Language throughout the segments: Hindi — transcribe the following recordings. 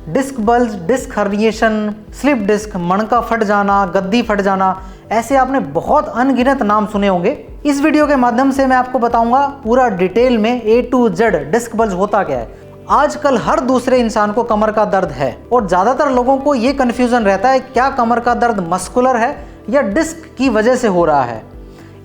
Disc bulge, disc herniation, slip disc, मणका फट जाना, गद्दी फट जाना, ऐसे आपने बहुत अनगिनत नाम सुने होंगे। इस वीडियो के माध्यम से मैं आपको बताऊंगा पूरा डिटेल में A to Z disc bulge होता क्या है। आजकल हर दूसरे इंसान को कमर का दर्द है और ज़्यादातर लोगों को ये कन्फ्यूज़न रहता है क्या कमर का दर्द मस्कुलर है या डिस्क की वजह से हो रहा है।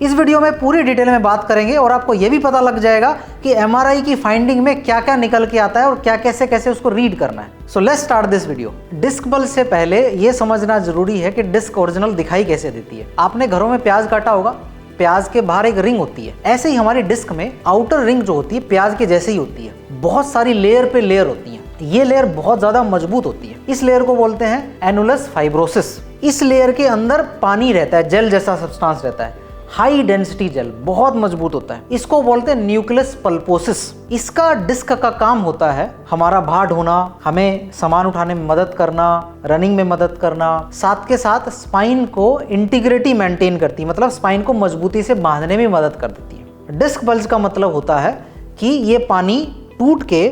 इस वीडियो में पूरी डिटेल में बात करेंगे और आपको ये भी पता लग जाएगा कि MRI की फाइंडिंग में क्या क्या निकल के आता है और क्या कैसे कैसे उसको रीड करना है। So let's start this video. Disc bulge से पहले ये समझना जरूरी है कि डिस्क ओरिजिनल दिखाई कैसे देती है। आपने घरों में प्याज काटा होगा, प्याज के बाहर एक रिंग होती है। ऐसे ही हमारी डिस्क में आउटर रिंग जो होती है प्याज के जैसे ही होती है। बहुत सारी लेयर पे लेयर होती है। ये लेयर बहुत ज्यादा मजबूत होती है। इस लेयर को बोलते हैं एनुलस फाइब्रोसिस। इस लेयर के अंदर पानी रहता है, जेल जैसा सब्सटेंस रहता है, हाई डेंसिटी जेल, बहुत मजबूत होता है। इसको बोलते हैं न्यूक्लियस पल्पोसिस। इसका डिस्क का काम होता है हमारा भार ढोना, हमें सामान उठाने में मदद करना, रनिंग में मदद करना, साथ के साथ स्पाइन को इंटीग्रिटी मेंटेन करती है, मतलब स्पाइन को मजबूती से बांधने में मदद कर देती है। डिस्क बल्ज का मतलब होता है कि ये पानी टूट के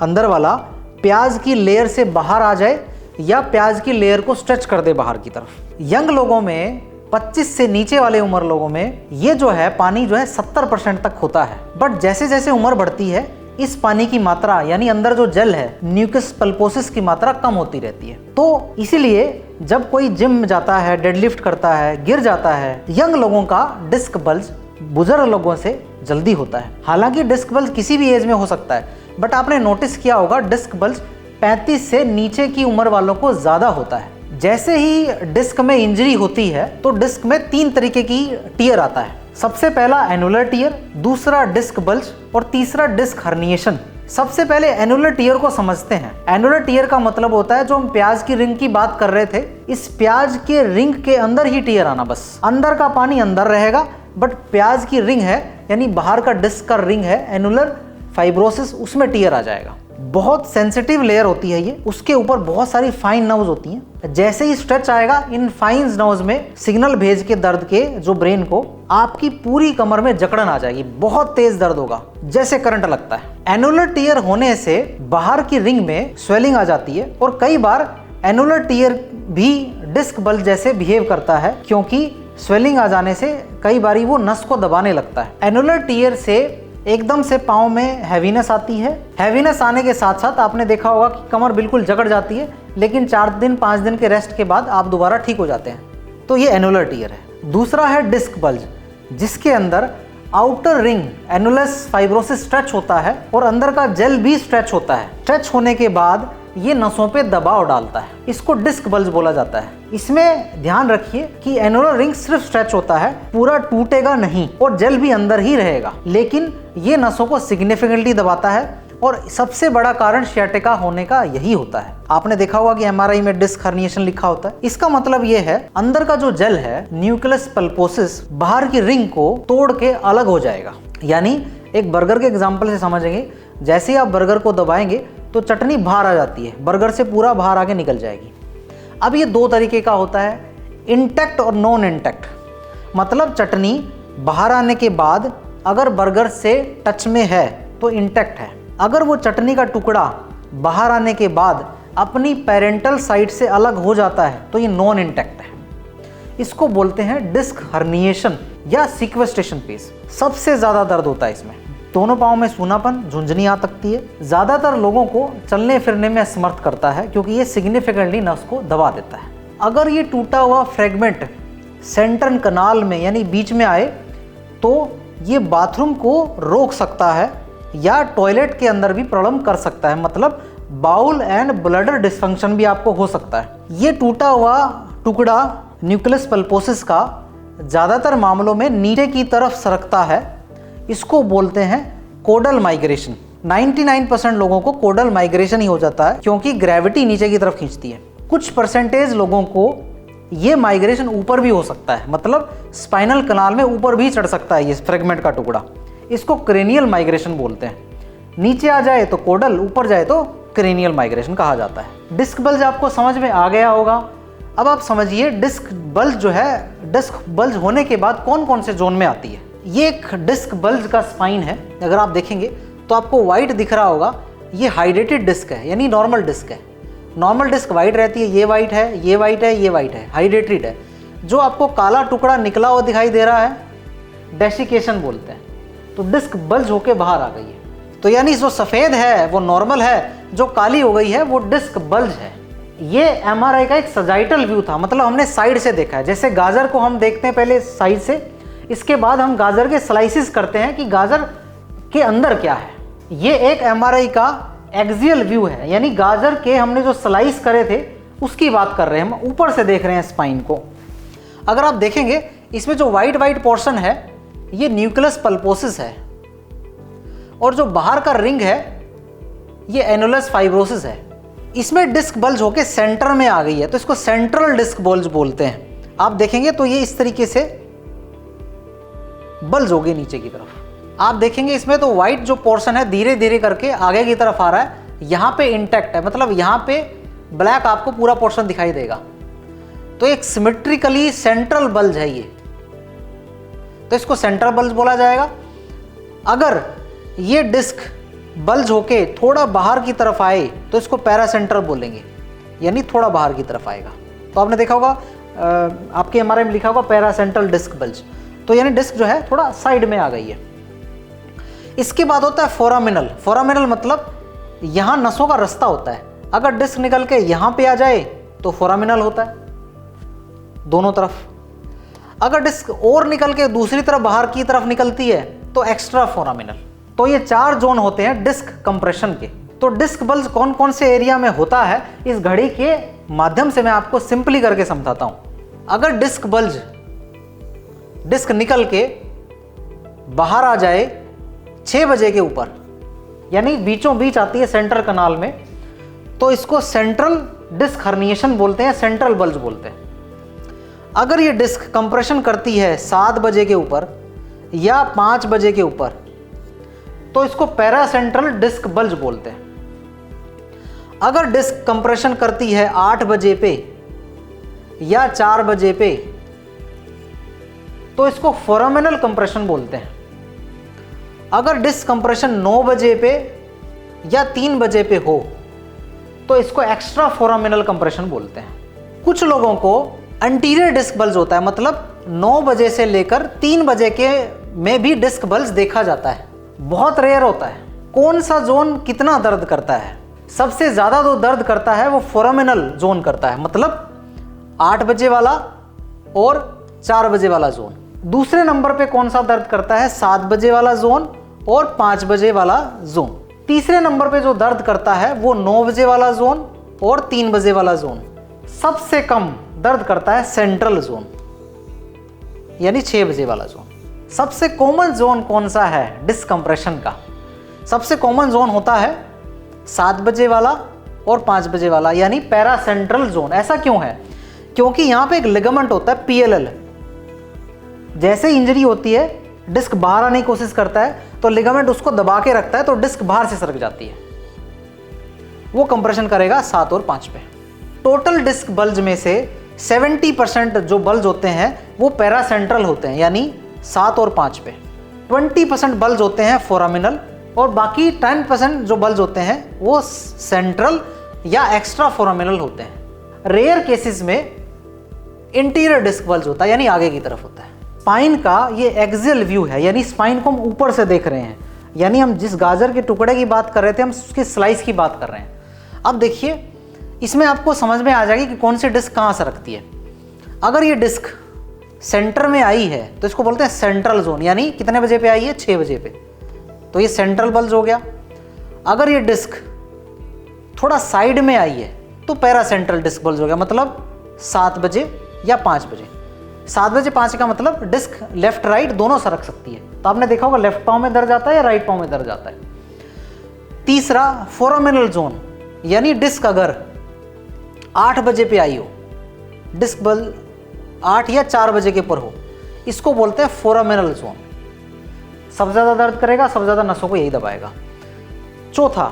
अंदर वाला प्याज की लेयर से बाहर आ जाए या प्याज की लेयर को स्ट्रेच कर दे बाहर की तरफ। यंग लोगों में 25 से नीचे वाले उम्र लोगों में ये जो है पानी जो है 70% तक होता है। बट जैसे जैसे उम्र बढ़ती है इस पानी की मात्रा यानी अंदर जो जेल है न्यूक्लियस पल्पोसिस की मात्रा कम होती रहती है। तो इसीलिए जब कोई जिम में जाता है, डेडलिफ्ट करता है, गिर जाता है, यंग लोगों का डिस्क बल्ज बुजुर्ग लोगों से जल्दी होता है। हालांकि डिस्क बल्ज किसी भी एज में हो सकता है, बट आपने नोटिस किया होगा डिस्क बल्ज 35 से नीचे की उम्र वालों को ज्यादा होता है। जैसे ही डिस्क में इंजरी होती है तो डिस्क में 3 तरीके की टियर आता है। सबसे पहला एनुलर टियर, दूसरा डिस्क बल्ज और तीसरा डिस्क हर्निएशन। सबसे पहले एनुलर टियर को समझते हैं। एनुलर टियर का मतलब होता है जो हम प्याज की रिंग की बात कर रहे थे, इस प्याज के रिंग के अंदर ही टियर आना, बस अंदर का पानी अंदर रहेगा बट प्याज की रिंग है यानी बाहर का डिस्क का रिंग है एनुलर फाइब्रोसिस, उसमें टियर आ जाएगा। बहुत सेंसिटिव लेयर होती है ये, उसके ऊपर बहुत सारी फाइन नर्व्स होती हैं। जैसे ही स्ट्रेच आएगा इन फाइन नर्व्स में सिग्नल भेज के दर्द के जो ब्रेन को आपकी पूरी कमर में जकड़न आ जाएगी, बहुत तेज दर्द होगा जैसे करंट लगता है। एनुलर टियर होने से बाहर की रिंग में स्वेलिंग आ जाती है और कई बार एनुलर टियर भी डिस्क बल्ज जैसे बिहेव करता है क्योंकि स्वेलिंग आ जाने से कई बारी वो नस को दबाने लगता है। एनुलर टियर से एकदम से पाँव में हैवीनेस आती है। हैवीनेस आने के साथ साथ आपने देखा होगा कि कमर बिल्कुल जकड़ जाती है, लेकिन 4 दिन 5 दिन के रेस्ट के बाद आप दोबारा ठीक हो जाते हैं। तो ये एनुलर टियर है। दूसरा है डिस्क बल्ज, जिसके अंदर outer ring annulus fibrosis stretch होता है और अंदर का जेल भी स्ट्रेच होता है। स्ट्रेच होने के बाद ये नसों पे दबाव डालता है, इसको डिस्क बल्ज बोला जाता है। इसमें ध्यान रखिए कि एनुलर रिंग सिर्फ स्ट्रेच होता है, पूरा टूटेगा नहीं और जेल भी अंदर ही रहेगा, लेकिन ये नसों को सिग्निफिकेंटली दबाता है और सबसे बड़ा कारण सियाटिका होने का यही होता है। आपने देखा होगा कि MRI में डिस्क हर्निएशन लिखा होता है। इसका मतलब ये है अंदर का जो जेल है न्यूक्लियस पल्पोसिस बाहर की रिंग को तोड़ के अलग हो जाएगा। यानी एक बर्गर के एग्जाम्पल से समझेंगे, जैसे ही आप बर्गर को दबाएंगे तो चटनी बाहर आ जाती है, बर्गर से पूरा बाहर आगे निकल जाएगी। अब ये 2 तरीके का होता है, इंटैक्ट और नॉन इंटैक्ट। मतलब चटनी बाहर आने के बाद अगर बर्गर से टच में है तो इंटैक्ट है। अगर वो चटनी का टुकड़ा बाहर आने के बाद अपनी पेरेंटल साइड से अलग हो जाता है तो ये नॉन इंटैक्ट है। इसको बोलते हैं डिस्क हर्निएशन या सिक्वेस्ट्रेशन फेज। सबसे ज़्यादा दर्द होता है इसमें, दोनों पाँव में सूनापन, झुंझुनी आ सकती है। ज़्यादातर लोगों को चलने फिरने में असमर्थ करता है क्योंकि ये सिग्निफिकेंटली नस को दबा देता है। अगर ये टूटा हुआ फ्रेगमेंट सेंट्रल कनाल में यानी बीच में आए तो ये बाथरूम को रोक सकता है या टॉयलेट के अंदर भी प्रॉब्लम कर सकता है, मतलब बाउल एंड ब्लडर डिस्फंक्शन भी आपको हो सकता है। ये टूटा हुआ टुकड़ा न्यूक्लियस पल्पोसिस का ज़्यादातर मामलों में नीचे की तरफ सरकता है। इसको बोलते हैं कोडल माइग्रेशन। 99% लोगों को कोडल माइग्रेशन ही हो जाता है क्योंकि ग्रेविटी नीचे की तरफ खींचती है। कुछ परसेंटेज लोगों को ये माइग्रेशन ऊपर भी हो सकता है, मतलब स्पाइनल कनाल में ऊपर भी चढ़ सकता है ये फ्रेगमेंट का टुकड़ा। इसको क्रेनियल माइग्रेशन बोलते हैं। नीचे आ जाए तो कोडल, ऊपर जाए तो क्रेनियल माइग्रेशन कहा जाता है। डिस्क बल्ज आपको समझ में आ गया होगा। अब आप समझिए डिस्क बल्ज जो है, डिस्क बल्ज होने के बाद कौन कौन से जोन में आती है। ये एक डिस्क बल्ज का स्पाइन है, अगर आप देखेंगे तो आपको वाइट दिख रहा होगा, ये हाइड्रेटेड डिस्क है यानी नॉर्मल डिस्क है। नॉर्मल डिस्क वाइट रहती है, ये वाइट है, ये वाइट है, ये वाइट है, हाइड्रेटेड है। जो आपको काला टुकड़ा निकला हुआ दिखाई दे रहा है, डेसिकेशन बोलते हैं। तो डिस्क बल्ज होके बाहर आ गई है। तो यानी जो सफ़ेद है वो नॉर्मल है, जो काली हो गई है वो डिस्क बल्ज है। ये एमआरआई का एक सजाइटल व्यू था, मतलब हमने साइड से देखा है। जैसे गाजर को हम देखते हैं पहले साइड से, इसके बाद हम गाजर के स्लाइसिस करते हैं कि गाजर के अंदर क्या है। ये एक एमआरआई का एक्सियल व्यू है, यानी गाजर के हमने जो स्लाइस करे थे उसकी बात कर रहे हैं, हम ऊपर से देख रहे हैं स्पाइन को। अगर आप देखेंगे इसमें जो वाइट वाइट पोर्शन है ये न्यूक्लियस पल्पोसिस है, और जो बाहर का रिंग है ये एनुलस फाइब्रोसिस है। इसमें डिस्क बल्ज होके सेंटर में आ गई है, तो इसको सेंट्रल डिस्क बल्ज बोलते हैं। आप देखेंगे तो ये इस तरीके से बल्ज हो गई नीचे की तरफ। आप देखेंगे इसमें तो वाइट जो पोर्शन है धीरे धीरे करके आगे की तरफ आ रहा है, यहाँ पे इंटैक्ट है, मतलब यहाँ पे ब्लैक आपको पूरा पोर्शन दिखाई देगा। तो एक सिमेट्रिकली सेंट्रल बल्ज है ये, तो इसको सेंट्रल बल्ज बोला जाएगा। अगर ये डिस्क बल्ज होके थोड़ा बाहर की तरफ आए तो इसको पैरासेंट्रल बोलेंगे, यानी थोड़ा बाहर की तरफ आएगा। तो आपने देखा होगा आपके एमआरआई में लिखा होगा पैरासेंट्रल डिस्क बल्ज, तो यानी डिस्क जो है थोड़ा साइड में आ गई है। इसके बाद होता है फोरामिनल। फोरामिनल मतलब यहाँ नसों का रास्ता होता है, अगर डिस्क निकल के यहाँ पे आ जाए तो फोरामिनल होता है दोनों तरफ। अगर डिस्क और निकल के दूसरी तरफ बाहर की तरफ निकलती है तो एक्स्ट्रा फोरामिनल। तो ये 4 जोन होते हैं डिस्क कंप्रेशन के। तो डिस्क बल्ज कौन कौन से एरिया में होता है, इस घड़ी के माध्यम से मैं आपको सिंपली करके समझाता हूं। अगर डिस्क बल्ज, डिस्क निकल के बाहर आ जाए 6 बजे के ऊपर, यानी बीचों बीच आती है सेंट्रल कनाल में, तो इसको सेंट्रल डिस्क हर्निएशन बोलते हैं, सेंट्रल बल्ज बोलते हैं। अगर ये डिस्क कंप्रेशन करती है 7 बजे के ऊपर या 5 बजे के ऊपर, तो इसको पैरासेंट्रल डिस्क बल्ज बोलते हैं। अगर डिस्क कंप्रेशन करती है 8 बजे पे या 4 बजे पे, तो इसको फोरामिनल कंप्रेशन बोलते हैं। अगर डिस्क कंप्रेशन 9 बजे पे या 3 बजे पे हो तो इसको एक्स्ट्रा फोरामिनल कंप्रेशन बोलते हैं। कुछ लोगों को एंटीरियर डिस्क बल्ज होता है, मतलब 9 बजे से लेकर 3 बजे के में भी डिस्क बल्ज देखा जाता है, बहुत रेयर होता है। कौन सा जोन कितना दर्द करता है? सबसे ज़्यादा जो दर्द करता है वो फोरामिनल जोन करता है, मतलब 8 बजे वाला और 4 बजे वाला जोन। दूसरे नंबर पे कौन सा दर्द करता है? 7 बजे वाला जोन और 5 बजे वाला जोन। तीसरे नंबर पे जो दर्द करता है वो 9 बजे वाला जोन और 3 बजे वाला जोन। सबसे कम दर्द करता है सेंट्रल जोन, यानी 6 बजे वाला जोन। सबसे कॉमन जोन कौन सा है डिस्क कंप्रेशन का? सबसे कॉमन जोन होता है 7 बजे वाला और 5 बजे वाला, यानी पैरासेंट्रल जोन। ऐसा क्यों है? क्योंकि यहाँ पे एक लिगामेंट होता है PLL। जैसे इंजरी होती है, डिस्क बाहर आने की कोशिश करता है तो लिगामेंट उसको दबा के रखता है, तो डिस्क बाहर से सरक जाती है। वो कंप्रेशन करेगा 7 और 5 पे। टोटल डिस्क बल्ज में से 70% जो बल्ज होते हैं वो पैरासेंट्रल होते हैं, यानी 7 और 5 पे। 20% बल्ज होते हैं फोरामिनल, और बाकी 10% जो बल्ज होते हैं वो सेंट्रल या एक्स्ट्रा फोरामिनल होते हैं। रेयर केसेस में इंटीरियर डिस्क बल्ज होता है, यानी आगे की तरफ होता है। स्पाइन का ये एक्सियल व्यू है, यानी स्पाइन को हम ऊपर से देख रहे हैं, यानी हम जिस गाजर के टुकड़े की बात कर रहे थे हम उसकी स्लाइस की बात कर रहे हैं। अब देखिए इसमें आपको समझ में आ जाएगी कि कौन सी डिस्क कहाँ से रखती है। अगर ये डिस्क सेंटर में आई है तो इसको बोलते हैं सेंट्रल जोन, यानी कितने बजे पे आई है? 6 बजे पे, तो ये सेंट्रल बल्ज हो गया। अगर ये डिस्क थोड़ा साइड में आई है तो पैरासेंट्रल डिस्क बल्ज हो गया, मतलब 7 बजे या 5 बजे। 7 बजे 5 का मतलब डिस्क लेफ्ट राइट दोनों सरक सकती है। तो आपने देखा होगा लेफ्ट पाँव में दर्द जाता है या राइट पाँव में दर्द जाता है। तीसरा फोरामिनल जोन, यानी डिस्क अगर 8 बजे पे आई हो, डिस्क बल 8 या 4 बजे के ऊपर हो, इसको बोलते हैं फोरामिनल जोन। सबसे ज़्यादा दर्द करेगा, सबसे ज़्यादा नसों को यही दबाएगा। चौथा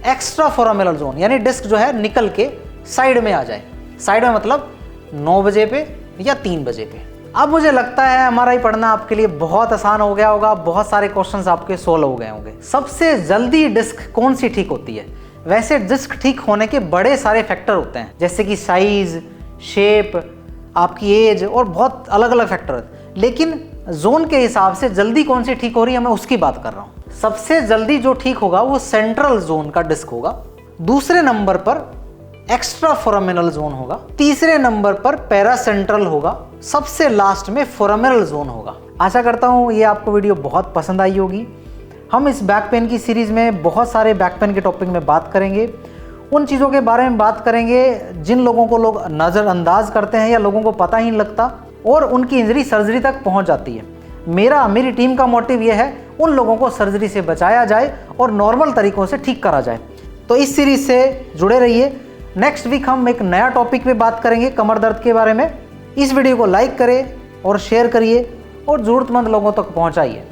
एक्स्ट्रा फोरामिनल जोन, यानी डिस्क जो है निकल के साइड में आ जाए। साइड में मतलब 9 बजे पे या 3 बजे पे। अब मुझे लगता है एमआरआई पढ़ना आपके लिए बहुत आसान हो गया होगा, बहुत सारे क्वेश्चंस आपके सोल्व हो गए होंगे। सबसे जल्दी डिस्क कौन सी ठीक होती है? वैसे डिस्क ठीक होने के बड़े सारे फैक्टर होते हैं, जैसे कि साइज, शेप, आपकी एज और बहुत अलग अलग फैक्टर, लेकिन जोन के हिसाब से जल्दी कौन सी ठीक हो रही है मैं उसकी बात कर रहा हूँ। सबसे जल्दी जो ठीक होगा वो सेंट्रल जोन का डिस्क होगा, दूसरे नंबर पर एक्स्ट्रा फोरामिनल जोन होगा, तीसरे नंबर पर पैरासेंट्रल होगा, सबसे लास्ट में फोरामिनल जोन होगा। आशा करता हूँ ये आपको वीडियो बहुत पसंद आई होगी। हम इस बैक पेन की सीरीज़ में बहुत सारे बैक पेन के टॉपिक में बात करेंगे, उन चीज़ों के बारे में बात करेंगे जिन लोगों को लोग नज़रअंदाज करते हैं या लोगों को पता ही नहीं लगता और उनकी इंजरी सर्जरी तक पहुंच जाती है। मेरी टीम का मोटिव ये है उन लोगों को सर्जरी से बचाया जाए और नॉर्मल तरीक़ों से ठीक करा जाए। तो इस सीरीज़ से जुड़े रहिए। नेक्स्ट वीक हम एक नया टॉपिक पे बात करेंगे कमर दर्द के बारे में। इस वीडियो को लाइक करें और शेयर करिए और ज़रूरतमंद लोगों तक पहुँचाइए।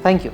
Thank you.